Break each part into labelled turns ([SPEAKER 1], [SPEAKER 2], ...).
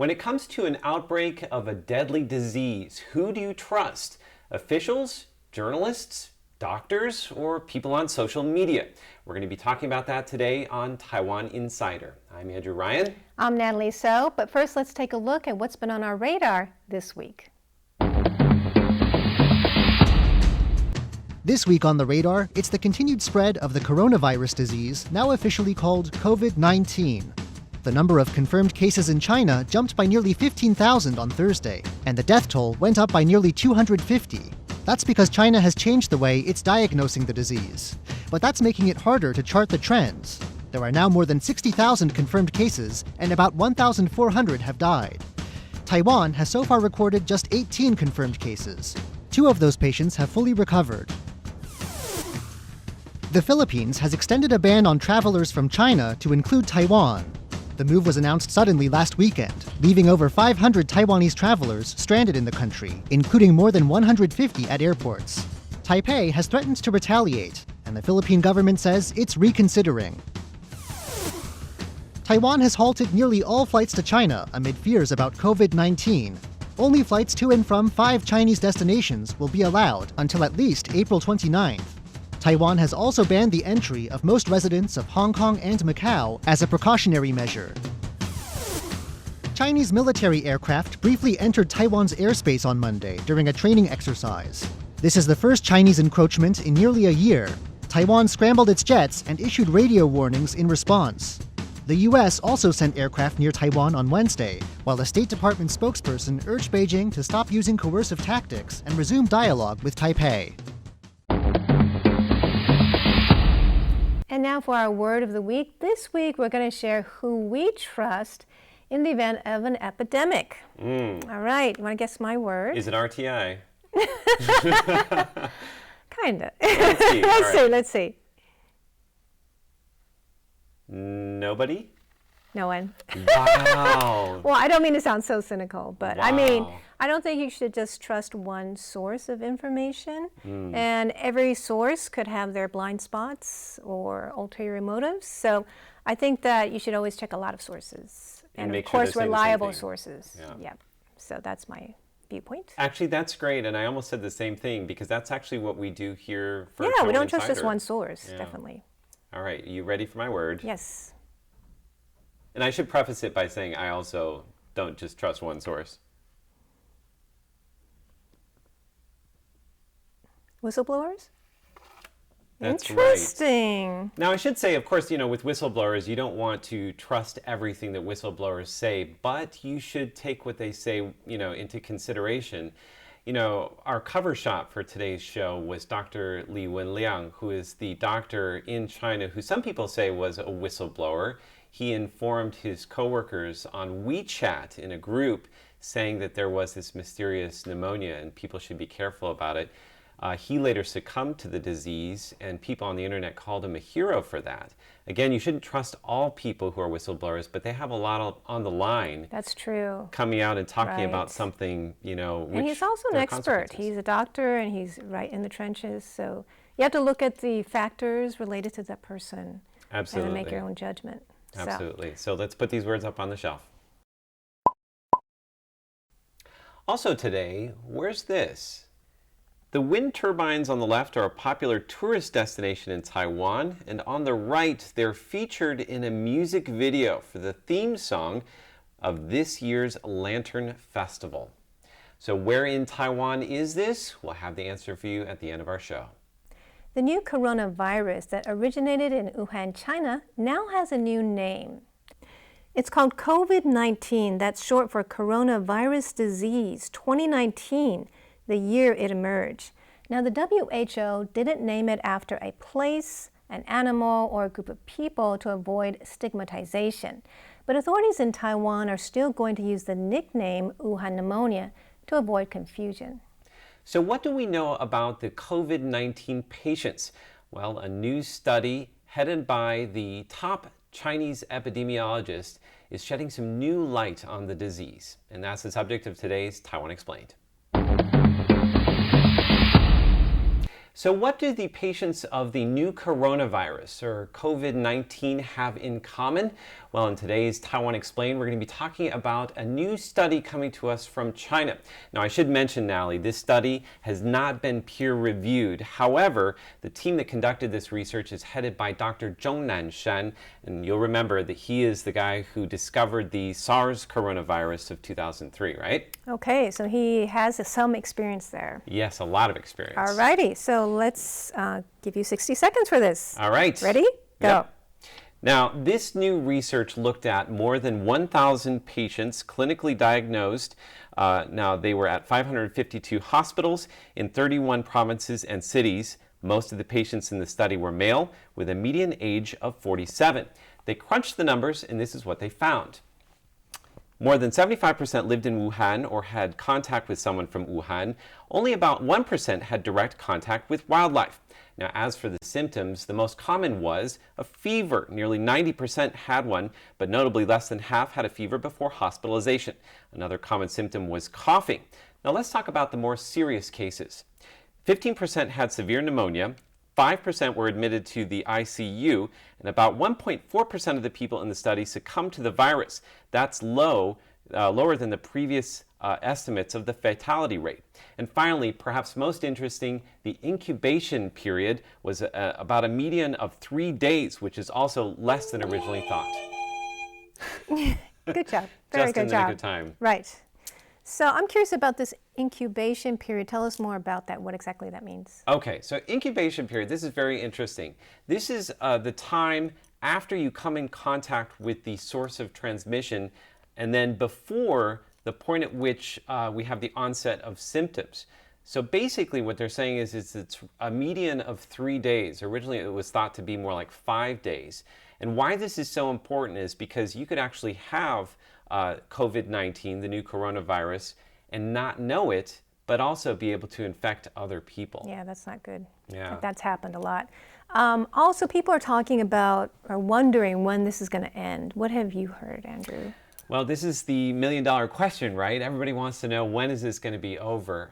[SPEAKER 1] When it comes to an outbreak of a deadly disease, who do you trust? Officials, journalists, doctors, or people on social media? We're going to be talking about that today on Taiwan Insider. I'm Andrew Ryan.
[SPEAKER 2] I'm Natalie So, but first let's take a look at what's been on our radar this week.
[SPEAKER 3] This week on the radar, it's the continued spread of the coronavirus disease, now officially called COVID-19. The number of confirmed cases in China jumped by nearly 15,000 on Thursday, and the death toll went up by nearly 250. That's because China has changed the way it's diagnosing the disease. But that's making it harder to chart the trends. There are now more than 60,000 confirmed cases, and about 1,400 have died. Taiwan has so far recorded just 18 confirmed cases. 2 of those patients have fully recovered. The Philippines has extended a ban on travelers from China to include Taiwan. The move was announced suddenly last weekend, leaving over 500 Taiwanese travelers stranded in the country, including more than 150 at airports. Taipei has threatened to retaliate, and the Philippine government says it's reconsidering. Taiwan has halted nearly all flights to China amid fears about COVID-19. Only flights to and from 5 Chinese destinations will be allowed until at least April 29th. Taiwan has also banned the entry of most residents of Hong Kong and Macau as a precautionary measure. Chinese military aircraft briefly entered Taiwan's airspace on Monday during a training exercise. This is the first Chinese encroachment in nearly a year. Taiwan scrambled its jets and issued radio warnings in response. The U.S. also sent aircraft near Taiwan on Wednesday, while a State Department spokesperson urged Beijing to stop using coercive tactics and resume dialogue with Taipei.
[SPEAKER 2] And now for our word of the week. This week we're going to share who we trust in the event of an epidemic. All right, you want to guess my word?
[SPEAKER 1] Is it RTI?
[SPEAKER 2] Kinda.
[SPEAKER 1] Let's see.
[SPEAKER 2] Let's see.
[SPEAKER 1] Nobody?
[SPEAKER 2] No one.
[SPEAKER 1] Wow.
[SPEAKER 2] Well, I don't mean to sound so cynical, but
[SPEAKER 1] Wow.
[SPEAKER 2] I mean, I don't think you should just trust one source of information. And every source could have their blind spots or ulterior motives. So I think that you should always check a lot of sources. And
[SPEAKER 1] make
[SPEAKER 2] of
[SPEAKER 1] sure
[SPEAKER 2] course,
[SPEAKER 1] they say the same
[SPEAKER 2] reliable
[SPEAKER 1] thing.
[SPEAKER 2] sources.
[SPEAKER 1] Yeah.
[SPEAKER 2] So that's my viewpoint.
[SPEAKER 1] Actually, that's great, and I almost said the same thing because that's actually what we do here for
[SPEAKER 2] Yeah, we
[SPEAKER 1] Taiwan
[SPEAKER 2] don't trust just
[SPEAKER 1] Insider.
[SPEAKER 2] one source,
[SPEAKER 1] Yeah.
[SPEAKER 2] definitely.
[SPEAKER 1] All right, you ready for my word?
[SPEAKER 2] Yes.
[SPEAKER 1] And I should preface it by saying I also don't just trust one source.
[SPEAKER 2] Whistleblowers?
[SPEAKER 1] That's
[SPEAKER 2] Interesting.
[SPEAKER 1] Now, I should say, of course, with whistleblowers, you don't want to trust everything that whistleblowers say, but you should take what they say, into consideration. Our cover shot for today's show was Dr. Li Wenliang, who is the doctor in China who some people say was a whistleblower. He informed his coworkers on WeChat in a group saying that there was this mysterious pneumonia and people should be careful about it. He later succumbed to the disease, and people on the internet called him a hero for that. Again, you shouldn't trust all people who are whistleblowers, but they have a lot on the line.
[SPEAKER 2] That's true.
[SPEAKER 1] Coming out and talking
[SPEAKER 2] Right.
[SPEAKER 1] about something,
[SPEAKER 2] And he's also an
[SPEAKER 1] there are
[SPEAKER 2] expert.
[SPEAKER 1] consequences.
[SPEAKER 2] He's a doctor and he's right in the trenches. So you have to look at the factors related to that person
[SPEAKER 1] Absolutely.
[SPEAKER 2] and make your own judgment.
[SPEAKER 1] Absolutely. So let's put these words up on the shelf. Also today, where's this? The wind turbines on the left are a popular tourist destination in Taiwan, and on the right, they're featured in a music video for the theme song of this year's Lantern Festival. So where in Taiwan is this? We'll have the answer for you at the end of our show.
[SPEAKER 2] The new coronavirus that originated in Wuhan, China, now has a new name. It's called COVID-19. That's short for Coronavirus Disease 2019, the year it emerged. Now, the WHO didn't name it after a place, an animal, or a group of people to avoid stigmatization. But authorities in Taiwan are still going to use the nickname Wuhan pneumonia to avoid confusion.
[SPEAKER 1] So what do we know about the COVID-19 patients? Well, a new study headed by the top Chinese epidemiologist is shedding some new light on the disease. And that's the subject of today's Taiwan Explained. So what do the patients of the new coronavirus, or COVID-19, have in common? Well, in today's Taiwan Explained, we're going to be talking about a new study coming to us from China. Now, I should mention, Natalie, this study has not been peer-reviewed. However, the team that conducted this research is headed by Dr. Zhongnan Shan, and you'll remember that he is the guy who discovered the SARS coronavirus of 2003, right?
[SPEAKER 2] Okay, so he has some experience there.
[SPEAKER 1] Yes, a lot of experience.
[SPEAKER 2] All righty, so let's give you 60 seconds for this.
[SPEAKER 1] All right.
[SPEAKER 2] Ready? Go.
[SPEAKER 1] Yep. Now, this new research looked at more than 1,000 patients clinically diagnosed. Now, they were at 552 hospitals in 31 provinces and cities. Most of the patients in the study were male with a median age of 47. They crunched the numbers, and this is what they found. More than 75% lived in Wuhan or had contact with someone from Wuhan. Only about 1% had direct contact with wildlife. Now, as for the symptoms, the most common was a fever. Nearly 90% had one, but notably less than half had a fever before hospitalization. Another common symptom was coughing. Now, let's talk about the more serious cases. 15% had severe pneumonia, 5% were admitted to the ICU, and about 1.4% of the people in the study succumbed to the virus. That's lower than the previous estimates of the fatality rate. And finally, perhaps most interesting, the incubation period was about a median of 3 days, which is also less than originally thought.
[SPEAKER 2] Good job. Very
[SPEAKER 1] Just
[SPEAKER 2] good
[SPEAKER 1] in the
[SPEAKER 2] job.
[SPEAKER 1] nick of time.
[SPEAKER 2] Right. So I'm curious about this incubation period. Tell us more about that, what exactly that means.
[SPEAKER 1] Okay, so incubation period, this is very interesting. This is the time after you come in contact with the source of transmission and then before the point at which we have the onset of symptoms. So basically what they're saying is it's a median of 3 days. Originally it was thought to be more like 5 days. And why this is so important is because you could actually have COVID-19, the new coronavirus, and not know it, but also be able to infect other people.
[SPEAKER 2] Yeah, that's not good.
[SPEAKER 1] Yeah.
[SPEAKER 2] That's happened a lot. Also, people are talking about or wondering when this is going to end. What have you heard, Andrew?
[SPEAKER 1] Well, this is the million-dollar question, right? Everybody wants to know, when is this going to be over?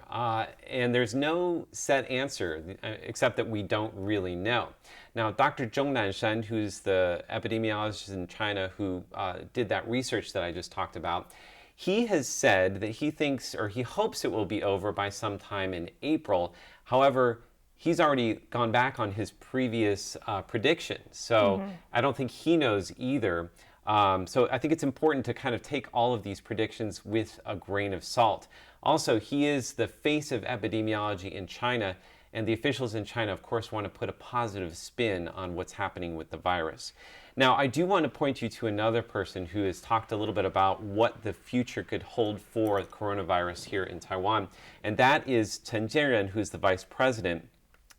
[SPEAKER 1] And there's no set answer, except that we don't really know. Now, Dr. Zhongnan Shan, who's the epidemiologist in China who did that research that I just talked about, he has said that he thinks, or he hopes it will be over by sometime in April. However, he's already gone back on his previous predictions, so I don't think he knows either. So I think it's important to kind of take all of these predictions with a grain of salt. Also, he is the face of epidemiology in China, and the officials in China, of course, want to put a positive spin on what's happening with the virus. Now, I do want to point you to another person who has talked a little bit about what the future could hold for coronavirus here in Taiwan, and that is Tseng-chang, who's the vice president.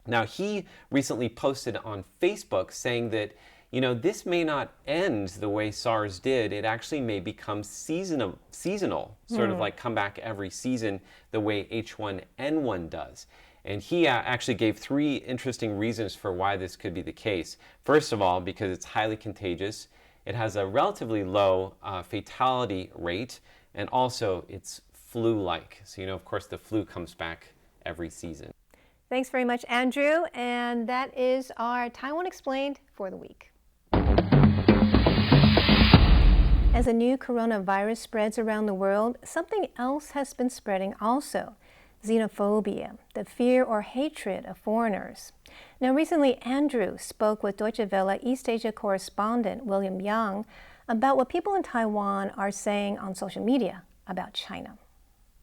[SPEAKER 1] Now, he recently posted on Facebook saying that, you know, this may not end the way SARS did. It actually may become seasonal, sort of like come back every season the way H1N1 does. And he actually gave 3 interesting reasons for why this could be the case. First of all, because it's highly contagious, it has a relatively low fatality rate, and also it's flu-like. So, you know, of course, the flu comes back every season.
[SPEAKER 2] Thanks very much, Andrew. And that is our Taiwan Explained for the week. As a new coronavirus spreads around the world, something else has been spreading also. Xenophobia, the fear or hatred of foreigners. Now, recently, Andrew spoke with Deutsche Welle East Asia correspondent William Yang about what people in Taiwan are saying on social media about China.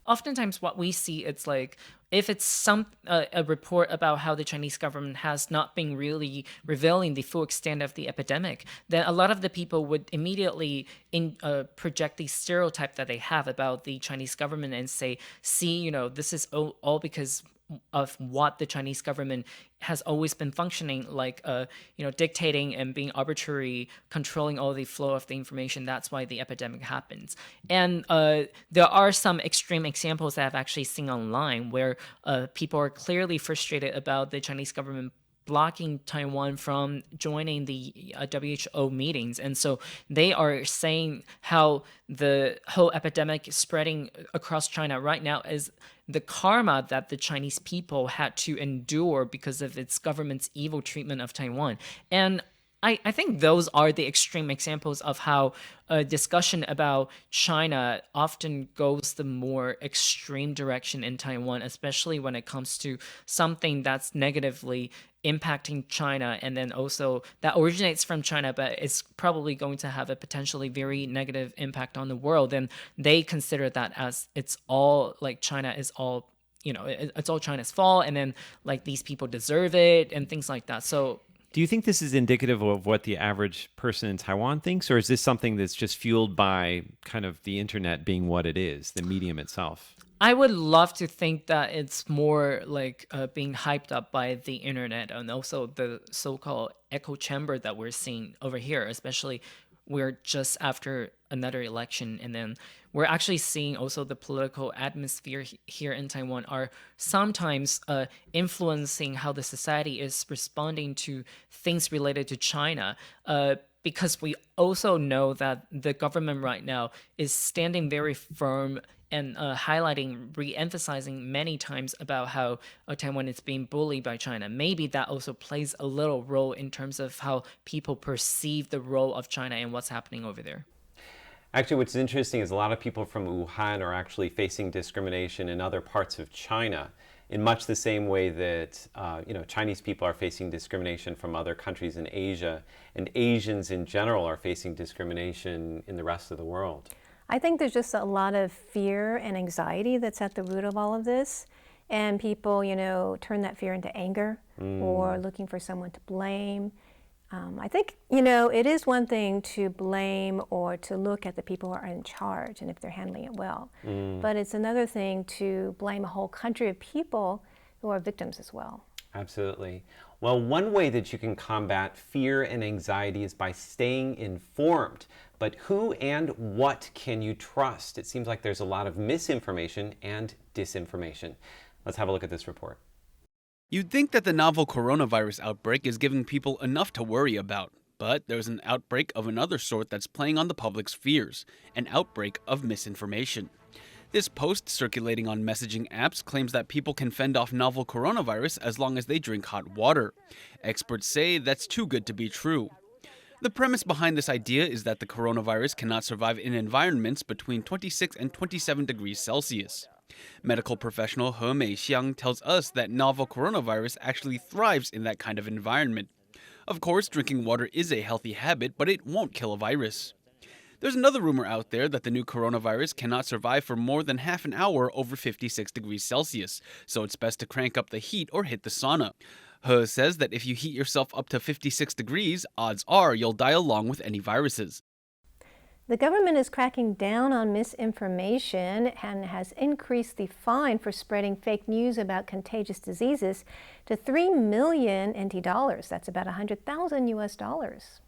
[SPEAKER 4] Oftentimes what we see, it's like if it's a report about how the Chinese government has not been really revealing the full extent of the epidemic, then a lot of the people would immediately project the stereotype that they have about the Chinese government and say, see, you know, this is all because of what the Chinese government has always been functioning, like, dictating and being arbitrary, controlling all the flow of the information. That's why the epidemic happens. And there are some extreme examples that I've actually seen online where people are clearly frustrated about the Chinese government blocking Taiwan from joining the WHO meetings. And so they are saying how the whole epidemic spreading across China right now is the karma that the Chinese people had to endure because of its government's evil treatment of Taiwan. And I think those are the extreme examples of how a discussion about China often goes the more extreme direction in Taiwan, especially when it comes to something that's negatively impacting China and then also that originates from China, but it's probably going to have a potentially very negative impact on the world. And they consider that as it's all like China is all, it's all China's fault. And then like these people deserve it and things like that. So
[SPEAKER 1] do you think this is indicative of what the average person in Taiwan thinks, or is this something that's just fueled by kind of the internet being what it is, the medium itself?
[SPEAKER 4] I would love to think that it's more like being hyped up by the internet and also the so-called echo chamber that we're seeing over here, especially we're just after another election. And then we're actually seeing also the political atmosphere here in Taiwan are sometimes influencing how the society is responding to things related to China. Because we also know that the government right now is standing very firm and highlighting, re-emphasizing many times about how Taiwan is being bullied by China. Maybe that also plays a little role in terms of how people perceive the role of China and what's happening over there.
[SPEAKER 1] Actually, what's interesting is a lot of people from Wuhan are actually facing discrimination in other parts of China in much the same way that Chinese people are facing discrimination from other countries in Asia, and Asians in general are facing discrimination in the rest of the world.
[SPEAKER 2] I think there's just a lot of fear and anxiety that's at the root of all of this. And people, turn that fear into anger or looking for someone to blame. I think, it is one thing to blame or to look at the people who are in charge and if they're handling it well. But it's another thing to blame a whole country of people who are victims as well.
[SPEAKER 1] Absolutely. Well, one way that you can combat fear and anxiety is by staying informed. But who and what can you trust? It seems like there's a lot of misinformation and disinformation. Let's have a look at this report.
[SPEAKER 5] You'd think that the novel coronavirus outbreak is giving people enough to worry about. But there's an outbreak of another sort that's playing on the public's fears, an outbreak of misinformation. This post circulating on messaging apps claims that people can fend off novel coronavirus as long as they drink hot water. Experts say that's too good to be true. The premise behind this idea is that the coronavirus cannot survive in environments between 26 and 27 degrees Celsius. Medical professional He Meixiang tells us that novel coronavirus actually thrives in that kind of environment. Of course, drinking water is a healthy habit, but it won't kill a virus. There's another rumor out there that the new coronavirus cannot survive for more than half an hour over 56 degrees Celsius, so it's best to crank up the heat or hit the sauna. He says that if you heat yourself up to 56 degrees, odds are you'll die along with any viruses.
[SPEAKER 2] The government is cracking down on misinformation and has increased the fine for spreading fake news about contagious diseases to 3 million NT dollars. That's about 100,000 US dollars.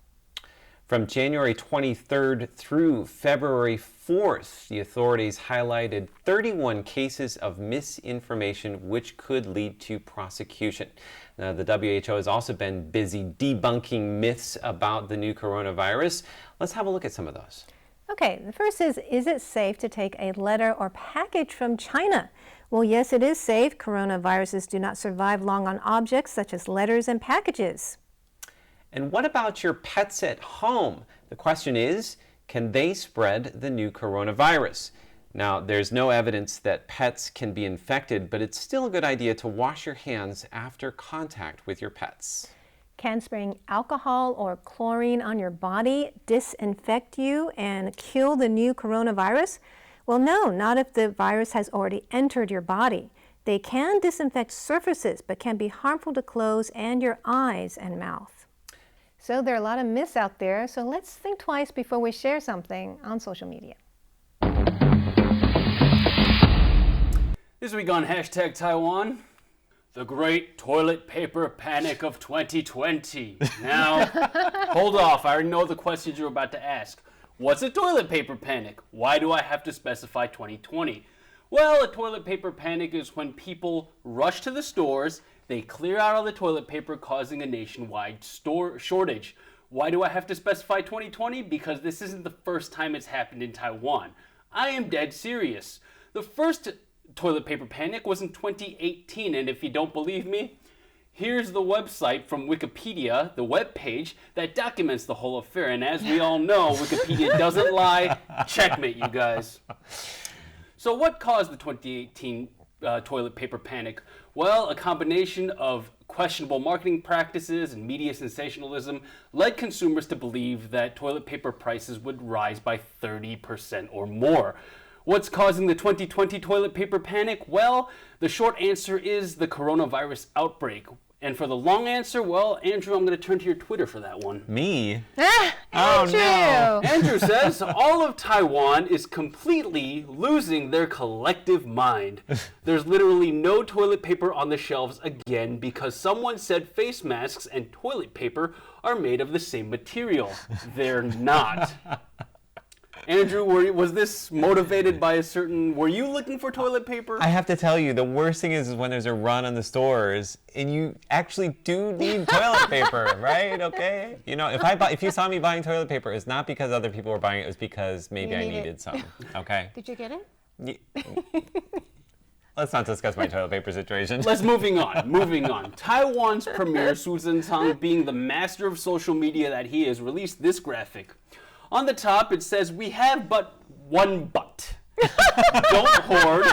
[SPEAKER 1] From January 23rd through February 4th, the authorities highlighted 31 cases of misinformation which could lead to prosecution. Now, the WHO has also been busy debunking myths about the new coronavirus. Let's have a look at some of those.
[SPEAKER 2] Okay, the first is it safe to take a letter or package from China? Well, yes, it is safe. Coronaviruses do not survive long on objects such as letters and packages.
[SPEAKER 1] And what about your pets at home? The question is, can they spread the new coronavirus? Now, there's no evidence that pets can be infected, but it's still a good idea to wash your hands after contact with your pets.
[SPEAKER 2] Can spraying alcohol or chlorine on your body disinfect you and kill the new coronavirus? Well, no, not if the virus has already entered your body. They can disinfect surfaces, but can be harmful to clothes and your eyes and mouth. So there are a lot of myths out there, so let's think twice before we share something on social media.
[SPEAKER 6] This week on Hashtag Taiwan, the great toilet paper panic of 2020. Now, hold off, I already know the questions you're about to ask. What's a toilet paper panic? Why do I have to specify 2020? Well, a toilet paper panic is when people rush to the stores, they clear out all the toilet paper, causing a nationwide shortage. Why do I have to specify 2020? Because this isn't the first time it's happened in Taiwan. I am dead serious. The first toilet paper panic was in 2018, and if you don't believe me, Here's the website from Wikipedia, the web page that documents the whole affair. And as we all know, Wikipedia doesn't lie. Checkmate, you guys. So what caused the 2018 toilet paper panic? Well, a combination of questionable marketing practices and media sensationalism led consumers to believe that toilet paper prices would rise by 30% or more. What's causing the 2020 toilet paper panic? Well, the short answer is the coronavirus outbreak. And for the long answer, well, Andrew, I'm going to turn to your Twitter for that one.
[SPEAKER 1] Me?
[SPEAKER 2] Andrew!
[SPEAKER 6] Andrew says, all of Taiwan is completely losing their collective mind. There's literally no toilet paper on the shelves again because someone said face masks and toilet paper are made of the same material. They're not. Andrew, was this motivated by were you looking for toilet paper?
[SPEAKER 1] I have to tell you, the worst thing is when there's a run on the stores and you actually do need toilet paper, right? Okay? You know, if you saw me buying toilet paper, it's not because other people were buying it, it was because maybe I needed some, okay?
[SPEAKER 2] Did you get it?
[SPEAKER 1] Let's not discuss my toilet paper situation.
[SPEAKER 6] Let's moving on. Taiwan's premier, Tseng-chang, being the master of social media that he is, released this graphic. On the top, it says, "We have but one but." Don't hoard.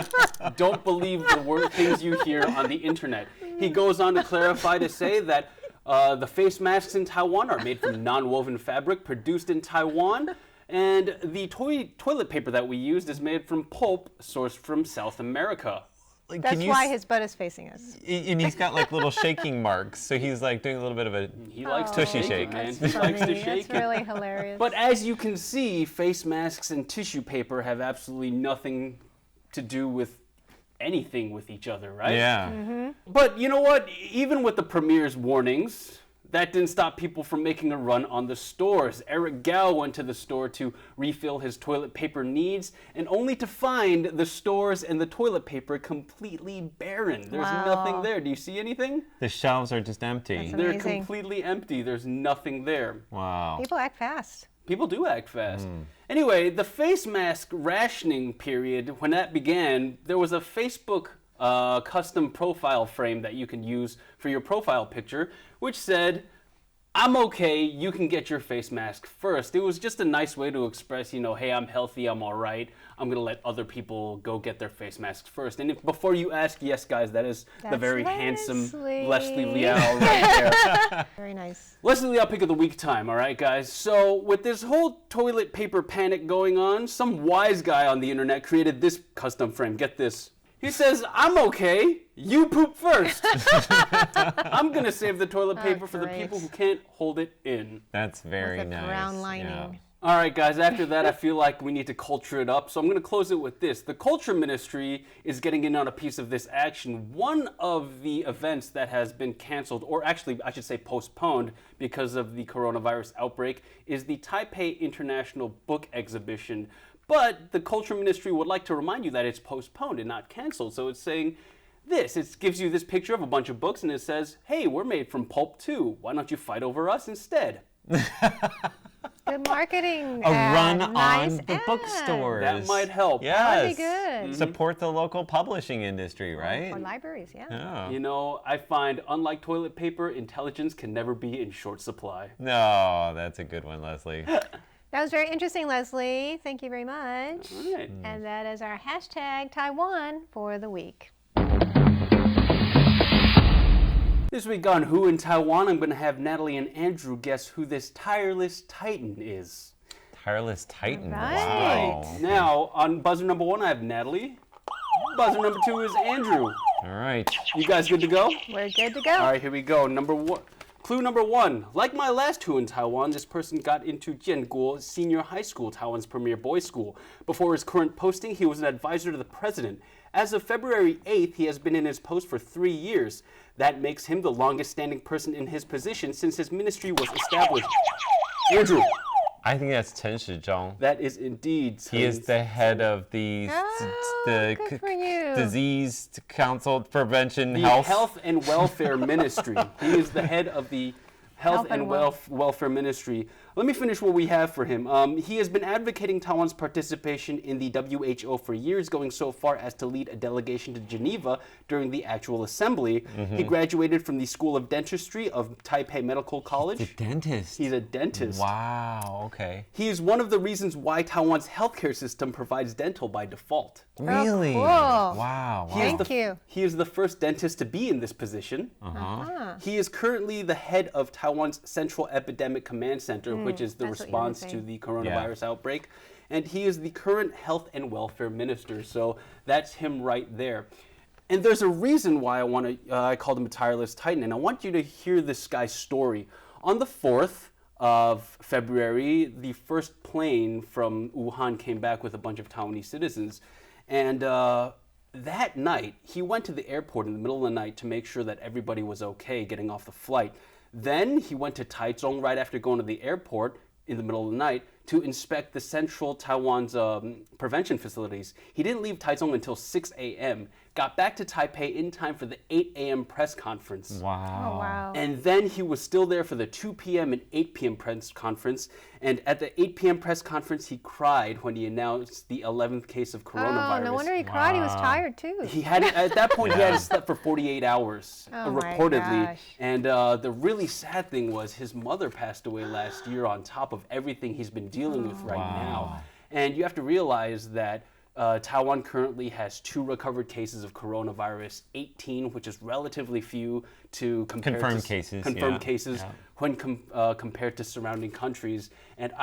[SPEAKER 6] Don't believe the things you hear on the internet. He goes on to clarify to say that the face masks in Taiwan are made from non-woven fabric produced in Taiwan. And the toilet paper that we used is made from pulp sourced from South America.
[SPEAKER 1] Like,
[SPEAKER 2] That's why his butt is facing us.
[SPEAKER 1] And he's got like little shaking marks, so he's like doing a little bit of a
[SPEAKER 6] He likes to
[SPEAKER 1] tushy
[SPEAKER 6] shake,
[SPEAKER 1] shake.
[SPEAKER 6] man.
[SPEAKER 2] That's
[SPEAKER 6] He likes to
[SPEAKER 2] funny.
[SPEAKER 6] shake.
[SPEAKER 2] That's really hilarious.
[SPEAKER 6] But as you can see, face masks and tissue paper have absolutely nothing to do with anything with each other, right?
[SPEAKER 1] Yeah.
[SPEAKER 6] But you know what? Even with the premier's warnings, that didn't stop people from making a run on the stores. Eric Gao went to the store to refill his toilet paper needs, and only to find the stores and the toilet paper completely barren. There's nothing there. Do you see anything?
[SPEAKER 1] The shelves are just empty.
[SPEAKER 2] That's
[SPEAKER 6] They're
[SPEAKER 2] amazing.
[SPEAKER 6] completely empty. There's nothing there.
[SPEAKER 1] Wow.
[SPEAKER 2] People act fast.
[SPEAKER 6] People do act fast. Anyway, the face mask rationing period, when that began, there was a Facebook custom profile frame that you can use for your profile picture, which said, "I'm okay, you can get your face mask first." It was just a nice way to express, hey, I'm healthy, I'm all right. I'm going to let other people go get their face masks first. And before you ask, yes, guys, that is the
[SPEAKER 2] That's
[SPEAKER 6] very handsome
[SPEAKER 2] Leslie.
[SPEAKER 6] Leslie Liao right there.
[SPEAKER 2] Very nice.
[SPEAKER 6] Leslie Liao pick of the week time, all right, guys? So with this whole toilet paper panic going on, some wise guy on the internet created this custom frame. Get this. He says, "I'm okay, you poop first." I'm going to save the toilet paper for the
[SPEAKER 2] great.
[SPEAKER 6] people who can't hold it in.
[SPEAKER 1] That's very
[SPEAKER 2] With a
[SPEAKER 1] nice.
[SPEAKER 2] brown lining.
[SPEAKER 1] Yeah.
[SPEAKER 6] All right, guys, after that, I feel like we need to culture it up. So I'm going to close it with this. The Culture Ministry is getting in on a piece of this action. One of the events that has been canceled, or actually, I should say postponed because of the coronavirus outbreak, is the Taipei International Book Exhibition. But the Culture Ministry would like to remind you that it's postponed and not canceled. So it's saying this. It gives you this picture of a bunch of books and it says, "Hey, we're made from pulp too. Why don't you fight over us instead?"
[SPEAKER 2] Good marketing.
[SPEAKER 1] A run
[SPEAKER 2] nice
[SPEAKER 1] on the
[SPEAKER 2] ad.
[SPEAKER 1] bookstores.
[SPEAKER 6] That might help.
[SPEAKER 1] Yes.
[SPEAKER 2] That'd be good.
[SPEAKER 1] Support the local publishing industry, right?
[SPEAKER 2] Or libraries, yeah.
[SPEAKER 1] Yeah.
[SPEAKER 6] You know, I find, unlike toilet paper, intelligence can never be in short supply.
[SPEAKER 1] No, that's a good one, Leslie.
[SPEAKER 2] That was very interesting, Leslie. Thank you very much.
[SPEAKER 6] All right.
[SPEAKER 2] And that is our hashtag Taiwan for the week.
[SPEAKER 6] This week on Who in Taiwan, I'm going to have Natalie and Andrew guess who this tireless titan is.
[SPEAKER 1] Tireless Titan.
[SPEAKER 2] Right.
[SPEAKER 1] Wow.
[SPEAKER 6] Now, on buzzer number 1, I have Natalie. Buzzer number 2 is Andrew.
[SPEAKER 1] All right.
[SPEAKER 6] You guys good to go?
[SPEAKER 2] We're good to go.
[SPEAKER 6] All right, here we go. Clue number 1. Like my last Who in Taiwan, this person got into Jianguo Senior High School, Taiwan's premier boys' school. Before his current posting, he was an advisor to the president. As of February 8th, he has been in his post for 3 years. That makes him the longest standing person in his position since his ministry was established. Andrew.
[SPEAKER 1] I think that's Tseng-chang.
[SPEAKER 6] That is indeed.
[SPEAKER 1] He is the head of the
[SPEAKER 2] good for you.
[SPEAKER 1] Disease Council Prevention
[SPEAKER 6] the
[SPEAKER 1] Health.
[SPEAKER 6] Health and Welfare Ministry. He is the head of the Health and Welfare Ministry. Let me finish what we have for him. He has been advocating Taiwan's participation in the WHO for years, going so far as to lead a delegation to Geneva during the actual assembly. He graduated from the School of Dentistry of Taipei Medical College.
[SPEAKER 1] He's a dentist.
[SPEAKER 6] He's a dentist.
[SPEAKER 1] Wow, okay.
[SPEAKER 6] He is one of the reasons why Taiwan's healthcare system provides dental by default.
[SPEAKER 1] Really?
[SPEAKER 2] cool.
[SPEAKER 1] Wow.
[SPEAKER 2] Thank you.
[SPEAKER 6] He is the first dentist to be in this position. He is currently the head of Taiwan's Central Epidemic Command Center, which is the
[SPEAKER 2] that's what you were
[SPEAKER 6] response to
[SPEAKER 2] saying.
[SPEAKER 6] the coronavirus outbreak. And he is the current health and welfare minister. So that's him right there. And there's a reason why I called him a tireless titan. And I want you to hear this guy's story. On the 4th of February, the first plane from Wuhan came back with a bunch of Taiwanese citizens. And that night, he went to the airport in the middle of the night to make sure that everybody was okay getting off the flight. Then he went to Taichung right after going to the airport in the middle of the night to inspect the central Taiwan's prevention facilities. He didn't leave Taichung until 6 a.m., got back to Taipei in time for the 8 a.m. press conference.
[SPEAKER 1] Wow.
[SPEAKER 2] Oh, wow.
[SPEAKER 6] And then he was still there for the 2 p.m. and 8 p.m. press conference. And at the 8 p.m. press conference, he cried when he announced the 11th case of coronavirus.
[SPEAKER 2] Oh, no wonder he cried. He was tired, too.
[SPEAKER 6] He had at that point he had slept for 48 hours,
[SPEAKER 2] Oh my
[SPEAKER 6] reportedly.
[SPEAKER 2] gosh.
[SPEAKER 6] And the really sad thing was his mother passed away last year on top of everything he's been dealing with right now. And you have to realize that Taiwan currently has 2 recovered cases of coronavirus, 18, which is relatively few to compare
[SPEAKER 1] Confirmed
[SPEAKER 6] to
[SPEAKER 1] cases,
[SPEAKER 6] confirmed
[SPEAKER 1] yeah.
[SPEAKER 6] cases
[SPEAKER 1] Yeah.
[SPEAKER 6] when compared to surrounding countries. And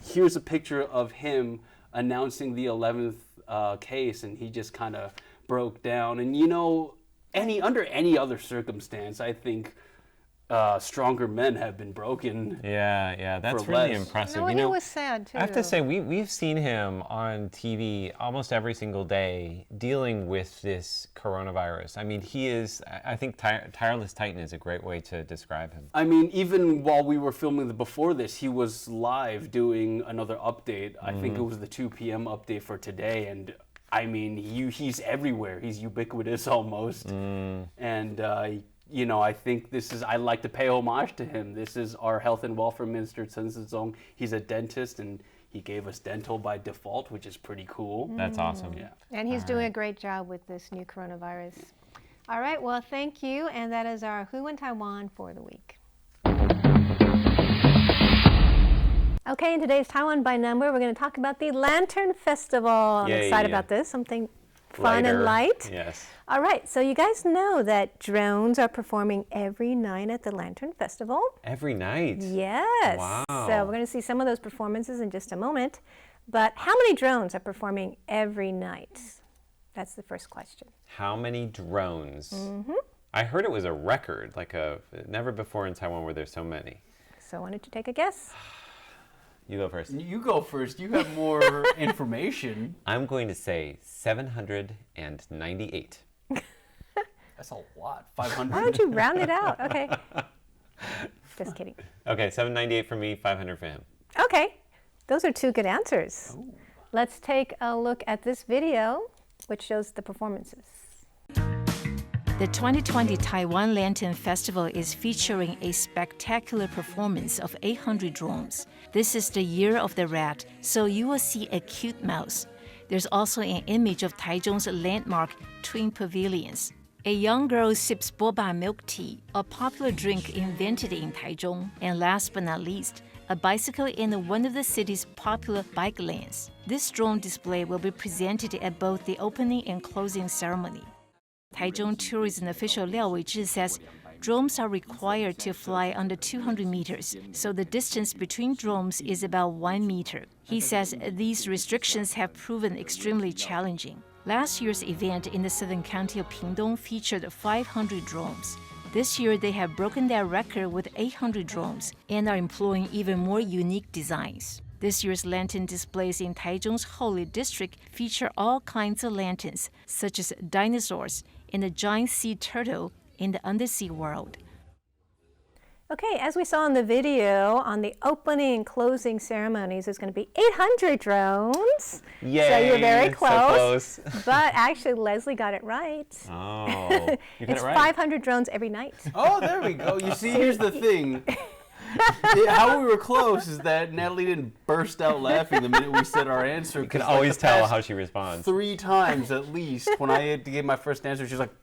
[SPEAKER 6] here's a picture of him announcing the 11th case, and he just kind of broke down. And you know, under any other circumstance, I think stronger men have been broken.
[SPEAKER 1] Yeah, that's
[SPEAKER 6] For
[SPEAKER 1] really
[SPEAKER 6] less.
[SPEAKER 1] impressive.
[SPEAKER 2] No,
[SPEAKER 1] you
[SPEAKER 2] he
[SPEAKER 1] know,
[SPEAKER 2] was sad, too.
[SPEAKER 1] I have to say, we've seen him on TV almost every single day dealing with this coronavirus. I mean, he is, I think Tireless Titan is a great way to describe him.
[SPEAKER 6] I mean, even while we were filming before this, he was live doing another update. I think it was the 2 p.m. update for today, and I mean, he's everywhere. He's ubiquitous almost. And you know, I think I'd like to pay homage to him. This is our health and welfare minister, Tseng-chang. He's a dentist, and he gave us dental by default, which is pretty cool.
[SPEAKER 1] That's awesome.
[SPEAKER 6] Yeah.
[SPEAKER 2] And he's doing a great job with this new coronavirus. All right, well, thank you. And that is our Who in Taiwan for the week. Okay, in today's Taiwan by Number, we're going to talk about the Lantern Festival. I'm
[SPEAKER 1] Yay.
[SPEAKER 2] excited about this, something fun and
[SPEAKER 1] Lighter.
[SPEAKER 2] light.
[SPEAKER 1] Yes.
[SPEAKER 2] All right, so you guys know that drones are performing every night at the Lantern Festival.
[SPEAKER 1] Every night.
[SPEAKER 2] Yes.
[SPEAKER 1] Wow.
[SPEAKER 2] So we're going to see some of those performances in just a moment. But how many drones are performing every night? That's the first question.
[SPEAKER 1] How many drones? I heard it was a record, never before in Taiwan were there so many.
[SPEAKER 2] So why don't you take a guess?
[SPEAKER 1] You go first.
[SPEAKER 6] You go first. You have more information.
[SPEAKER 1] I'm going to say 798.
[SPEAKER 6] That's a lot. 500.
[SPEAKER 2] Why don't you round it out? Okay. Just kidding.
[SPEAKER 1] Okay, 798 for me, 500 for him.
[SPEAKER 2] Okay. Those are 2 good answers. Ooh. Let's take a look at this video, which shows the performances.
[SPEAKER 7] The 2020 Taiwan Lantern Festival is featuring a spectacular performance of 800 drones. This is the year of the rat, so you will see a cute mouse. There's also an image of Taichung's landmark twin pavilions. A young girl sips boba milk tea, a popular drink invented in Taichung. And last but not least, a bicycle in one of the city's popular bike lanes. This drone display will be presented at both the opening and closing ceremony. Taichung tourism official Liao Weizhi says drones are required to fly under 200 meters, so the distance between drones is about 1 meter. He says these restrictions have proven extremely challenging. Last year's event in the southern county of Pingdong featured 500 drones. This year they have broken their record with 800 drones and are employing even more unique designs. This year's lantern displays in Taichung's Holy District feature all kinds of lanterns, such as dinosaurs and a giant sea turtle in the undersea world.
[SPEAKER 2] Okay, as we saw in the video, on the opening and closing ceremonies, there's going to be 800 drones.
[SPEAKER 1] Yay!
[SPEAKER 2] So you're very
[SPEAKER 1] so
[SPEAKER 2] close.
[SPEAKER 1] close.
[SPEAKER 2] But actually, Leslie got it right.
[SPEAKER 1] Oh, you got
[SPEAKER 2] It's
[SPEAKER 1] it right.
[SPEAKER 2] 500 drones every night.
[SPEAKER 6] Oh, there we go. You see, here's the thing.
[SPEAKER 5] How we were close is that Natalie didn't burst out laughing the minute we said our answer.
[SPEAKER 1] You can always tell how she responds.
[SPEAKER 5] 3 times at least when I had to give my first answer, she's like,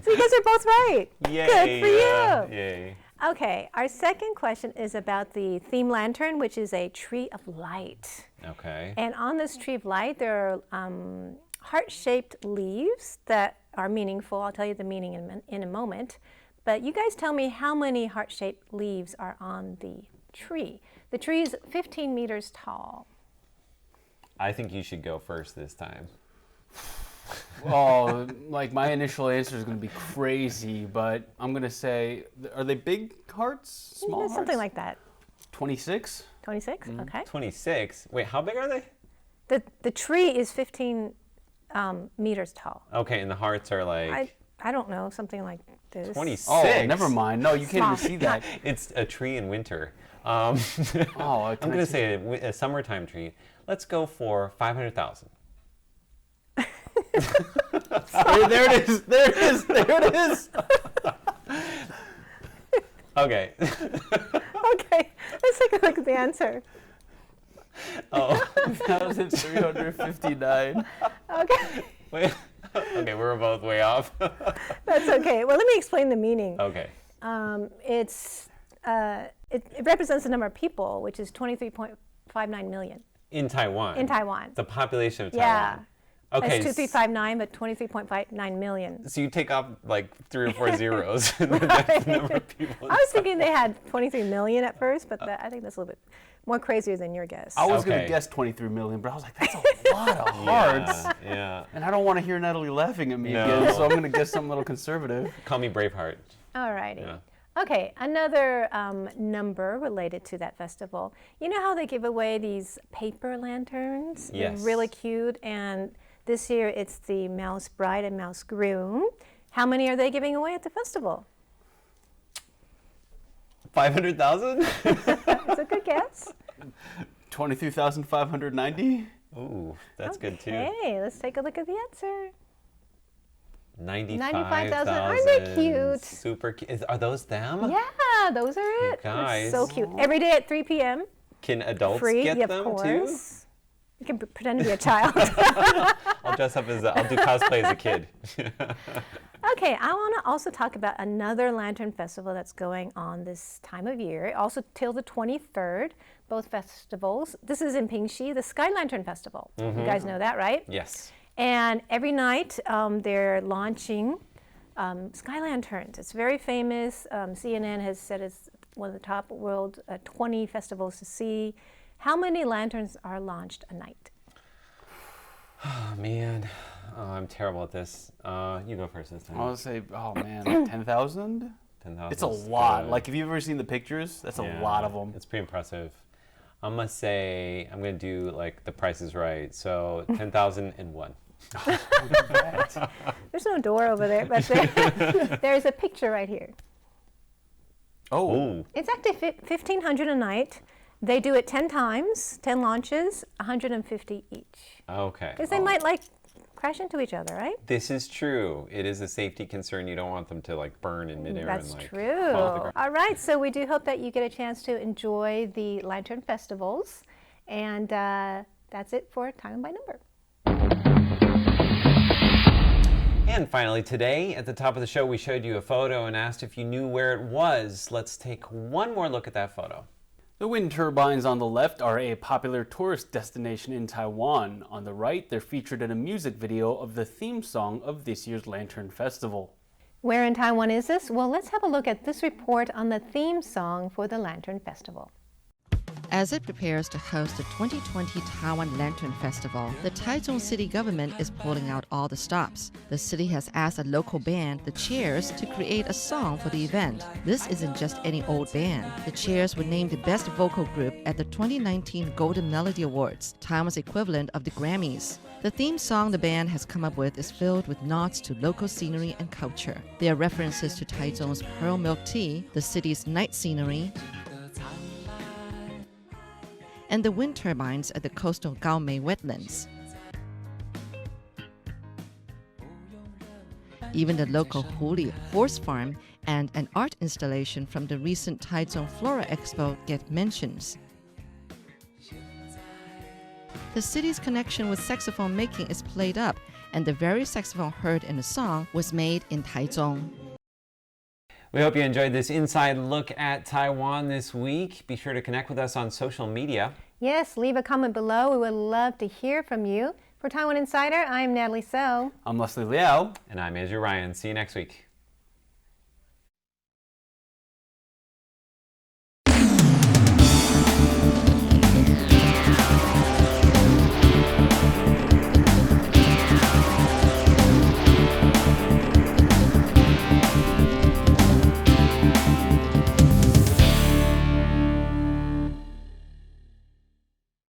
[SPEAKER 2] So you guys are both right.
[SPEAKER 1] Yay!
[SPEAKER 2] Good for you.
[SPEAKER 1] Yay!
[SPEAKER 2] Okay, our second question is about the theme lantern, which is a tree of light.
[SPEAKER 1] Okay.
[SPEAKER 2] And on this tree of light, there are heart-shaped leaves that are meaningful. I'll tell you the meaning in a moment. But you guys tell me how many heart-shaped leaves are on the tree. The tree is 15 meters tall.
[SPEAKER 1] I think you should go first this time.
[SPEAKER 5] oh, like my initial answer is going to be crazy, but I'm going to say, are they big hearts, small hearts?
[SPEAKER 2] Something like that.
[SPEAKER 5] 26?
[SPEAKER 2] 26? Okay.
[SPEAKER 1] 26. Wait, how big are they?
[SPEAKER 2] The tree is 15 meters tall.
[SPEAKER 1] Okay, and the hearts are like...
[SPEAKER 2] I don't know, something like this.
[SPEAKER 1] 26.
[SPEAKER 5] Oh, never mind. No, you can't even see that.
[SPEAKER 1] It's a tree in winter.
[SPEAKER 5] Oh,
[SPEAKER 1] I'm going to say a summertime tree. Let's go for 500,000.
[SPEAKER 5] There it is. There it is. There it is.
[SPEAKER 1] Okay.
[SPEAKER 2] Okay, let's take a look at the answer.
[SPEAKER 1] Oh.
[SPEAKER 5] 1,359.
[SPEAKER 2] Okay.
[SPEAKER 1] Wait. Okay, we're both way off.
[SPEAKER 2] That's okay. Well, let me explain the meaning.
[SPEAKER 1] Okay.
[SPEAKER 2] It represents the number of people, which is 23.59 million.
[SPEAKER 1] In Taiwan.
[SPEAKER 2] In Taiwan.
[SPEAKER 1] The population of Taiwan.
[SPEAKER 2] Yeah.
[SPEAKER 1] Okay.
[SPEAKER 2] It's 2359, but 23.59 million.
[SPEAKER 1] So you take off like 3 or 4 zeros, and then that's the number of people.
[SPEAKER 2] I was thinking they had 23 million at first, but I think that's a little bit more crazier than your guess.
[SPEAKER 5] I was going
[SPEAKER 1] Okay.
[SPEAKER 5] to guess 23 million, but I was like, that's a lot of hearts.
[SPEAKER 1] Yeah.
[SPEAKER 5] And I don't want to hear Natalie laughing at me
[SPEAKER 1] No.
[SPEAKER 5] again, so I'm going to guess something a little conservative.
[SPEAKER 1] Call me Braveheart.
[SPEAKER 2] All righty.
[SPEAKER 1] Yeah.
[SPEAKER 2] Okay, another number related to that festival. You know how they give away these paper lanterns?
[SPEAKER 1] Yes.
[SPEAKER 2] They're really cute, and this year it's the Mouse Bride and Mouse Groom. How many are they giving away at the festival?
[SPEAKER 1] 500,000?
[SPEAKER 2] It's a good guess.
[SPEAKER 5] 23,590.
[SPEAKER 1] Ooh, that's good too.
[SPEAKER 2] Okay, let's take a look at the answer.
[SPEAKER 1] 95,000.
[SPEAKER 2] Aren't they cute?
[SPEAKER 1] Super cute. Are those them?
[SPEAKER 2] Yeah, those are it. They're
[SPEAKER 1] guys.
[SPEAKER 2] so cute. Every day at 3 p.m.
[SPEAKER 1] Can adults
[SPEAKER 2] Free,
[SPEAKER 1] get
[SPEAKER 2] yeah,
[SPEAKER 1] them
[SPEAKER 2] of
[SPEAKER 1] too?
[SPEAKER 2] course. You can pretend to be a child.
[SPEAKER 1] I'll dress up I'll do cosplay as a kid.
[SPEAKER 2] Okay, I want to also talk about another lantern festival that's going on this time of year, also till the 23rd, both festivals. This is in Pingxi, the Sky Lantern Festival. You guys know that, right?
[SPEAKER 1] Yes.
[SPEAKER 2] And every night they're launching sky lanterns. It's very famous. CNN has said it's one of the top world 20 festivals to see. How many lanterns are launched a night?
[SPEAKER 1] Oh, man. Oh, I'm terrible at this. You go first this time.
[SPEAKER 5] I would say, oh man, like 10,000?
[SPEAKER 1] 10,000.
[SPEAKER 5] It's a lot. Like, have you ever seen the pictures? That's a lot of them.
[SPEAKER 1] It's pretty impressive. I'm going to do like The Price is Right. So 10,001.
[SPEAKER 2] There's no door over there, but there's a picture right here.
[SPEAKER 5] Oh.
[SPEAKER 1] Ooh.
[SPEAKER 2] It's actually 1,500 a night. They do it 10 times, 10 launches, 150 each.
[SPEAKER 1] Okay.
[SPEAKER 2] Because they might crash into each other, right?
[SPEAKER 1] This is true. It is a safety concern. You don't want them to like burn in midair.
[SPEAKER 2] That's
[SPEAKER 1] and, like,
[SPEAKER 2] true.
[SPEAKER 1] fall to the ground.
[SPEAKER 2] All right, so we do hope that you get a chance to enjoy the lantern festivals. And that's it for Time by Number.
[SPEAKER 1] And finally today, at the top of the show, we showed you a photo and asked if you knew where it was. Let's take one more look at that photo.
[SPEAKER 5] The wind turbines on the left are a popular tourist destination in Taiwan. On the right, they're featured in a music video of the theme song of this year's Lantern Festival.
[SPEAKER 2] Where in Taiwan is this? Well, let's have a look at this report on the theme song for the Lantern Festival.
[SPEAKER 8] As it prepares to host the 2020 Taiwan Lantern Festival, the Taichung city government is pulling out all the stops. The city has asked a local band, the Cheers, to create a song for the event. This isn't just any old band. The Cheers were named the best vocal group at the 2019 Golden Melody Awards, Taiwan's equivalent of the Grammys. The theme song the band has come up with is filled with nods to local scenery and culture. There are references to Taichung's pearl milk tea, the city's night scenery, and the wind turbines at the coastal Gaomei wetlands. Even the local Huli horse farm and an art installation from the recent Taiwan Flora Expo get mentions. The city's connection with saxophone making is played up, and the very saxophone heard in the song was made in Taichung.
[SPEAKER 1] We hope you enjoyed this inside look at Taiwan this week. Be sure to connect with us on social media.
[SPEAKER 2] Yes, leave a comment below. We would love to hear from you. For Taiwan Insider, I'm Natalie So.
[SPEAKER 6] I'm Leslie Liao.
[SPEAKER 1] And I'm Andrew Ryan. See you next week.